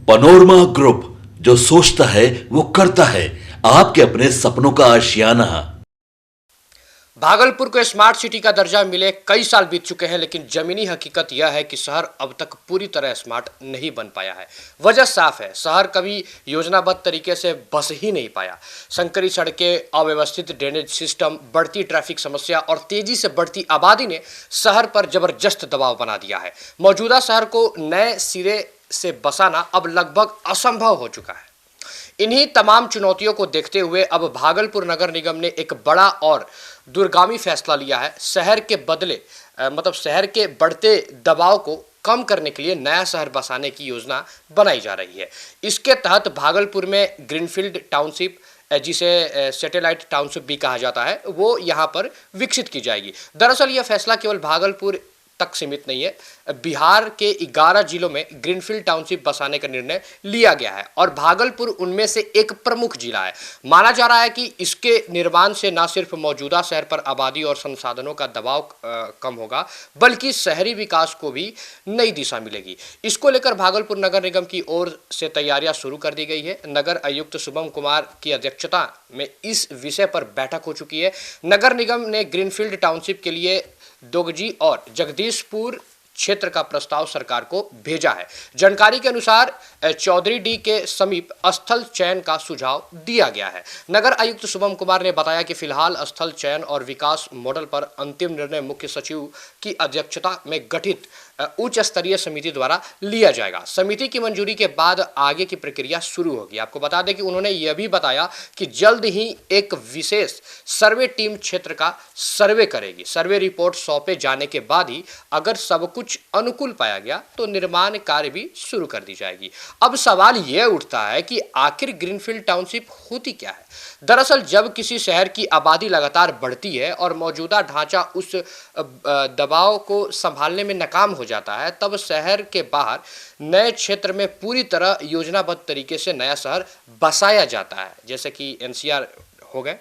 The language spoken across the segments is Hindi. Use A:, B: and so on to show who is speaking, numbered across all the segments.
A: पनोरमा ग्रुप, जो सोचता है वो करता है। आपके अपने सपनों का आशियाना।
B: भागलपुर को स्मार्ट सिटी का दर्जा मिले कई साल बीत चुके हैं, लेकिन जमीनी हकीकत यह है कि शहर अब तक पूरी तरह स्मार्ट नहीं बन पाया है। वजह साफ है, शहर कभी योजनाबद्ध तरीके से बस ही नहीं पाया। संकरी सड़कें, अव्यवस्थित ड्रेनेज सिस्टम, बढ़ती ट्रैफिक समस्या और तेजी से बढ़ती आबादी ने शहर पर जबरदस्त दबाव बना दिया है। मौजूदा शहर को नए सिरे से बसाना अब लगभग असंभव हो चुका है। इन्हीं तमाम चुनौतियों को देखते हुए अब भागलपुर नगर निगम ने एक बड़ा और दूरगामी फैसला लिया है। शहर के बदले शहर के बढ़ते दबाव को कम करने के लिए नया शहर बसाने की योजना बनाई जा रही है। इसके तहत भागलपुर में ग्रीनफील्ड टाउनशिप, जिसे सैटेलाइट टाउनशिप भी कहा जाता है, वो यहाँ पर विकसित की जाएगी। दरअसल यह फैसला केवल भागलपुर तक सीमित नहीं है। बिहार के 11 जिलों में ग्रीनफील्ड टाउनशिप बसाने का निर्णय लिया गया है और भागलपुर उनमें से एक प्रमुख जिला है। माना जा रहा है कि इसके निर्माण से न सिर्फ मौजूदा शहर पर आबादी और संसाधनों का दबाव कम होगा, बल्कि शहरी विकास को भी नई दिशा मिलेगी। इसको लेकर भागलपुर नगर निगम की ओर से तैयारियां शुरू कर दी गई है। नगर आयुक्त शुभम कुमार की अध्यक्षता में इस विषय पर बैठक हो चुकी है। नगर निगम ने ग्रीनफील्ड टाउनशिप के लिए दोगजी और जगदीशपुर क्षेत्र का प्रस्ताव सरकार को भेजा है। जानकारी के अनुसार चौधरी डी के समीप स्थल चयन का सुझाव दिया गया है। नगर आयुक्त शुभम कुमार ने बताया कि फिलहाल स्थल चयन और विकास मॉडल पर अंतिम निर्णय मुख्य सचिव की अध्यक्षता में गठित उच्च स्तरीय समिति द्वारा लिया जाएगा। समिति की मंजूरी के बाद आगे की प्रक्रिया शुरू होगी। आपको बता दें कि उन्होंने यह भी बताया कि जल्द ही एक विशेष सर्वे टीम क्षेत्र का सर्वे करेगी। सर्वे रिपोर्ट सौंपे जाने के बाद ही अगर सब कुछ अनुकूल पाया गया तो निर्माण कार्य भी शुरू कर दी जाएगी। अब सवाल यह उठता है कि आखिर ग्रीनफील्ड टाउनशिप होती क्या है। दरअसल जब किसी शहर की आबादी लगातार बढ़ती है और मौजूदा ढांचा उस दबाव को संभालने में नाकाम हो जाता है, तब शहर के बाहर नए क्षेत्र में पूरी तरह योजनाबद्ध तरीके से नया शहर बसाया जाता है, जैसे कि एनसीआर हो गए।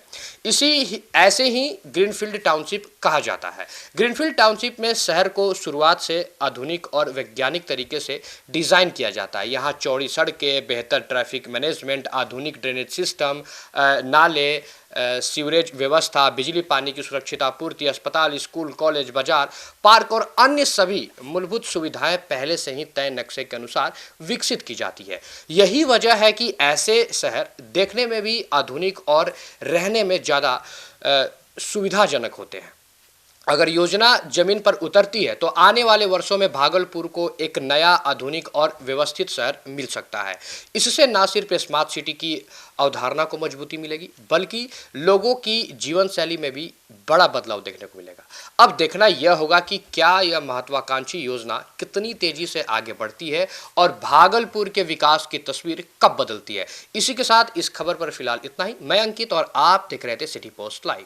B: ऐसे ही ग्रीनफील्ड टाउनशिप कहा जाता है। ग्रीनफील्ड टाउनशिप में शहर को शुरुआत से आधुनिक और वैज्ञानिक तरीके से डिज़ाइन किया जाता है। यहाँ चौड़ी सड़कें, बेहतर ट्रैफिक मैनेजमेंट, आधुनिक ड्रेनेज सिस्टम, नाले, सीवरेज व्यवस्था, बिजली पानी की सुरक्षित आपूर्ति, अस्पताल, स्कूल, कॉलेज, बाजार, पार्क और अन्य सभी मूलभूत सुविधाएं पहले से ही तय नक्शे के अनुसार विकसित की जाती है। यही वजह है कि ऐसे शहर देखने में भी आधुनिक और रहने में ज़्यादा सुविधाजनक होते हैं। अगर योजना जमीन पर उतरती है तो आने वाले वर्षों में भागलपुर को एक नया, आधुनिक और व्यवस्थित शहर मिल सकता है। इससे न सिर्फ स्मार्ट सिटी की अवधारणा को मजबूती मिलेगी, बल्कि लोगों की जीवन शैली में भी बड़ा बदलाव देखने को मिलेगा। अब देखना यह होगा कि क्या यह महत्वाकांक्षी योजना कितनी तेजी से आगे बढ़ती है और भागलपुर के विकास की तस्वीर कब बदलती है। इसी के साथ इस खबर पर फिलहाल इतना ही। मैं अंकित और आप देख रहे थे सिटी पोस्ट लाइव।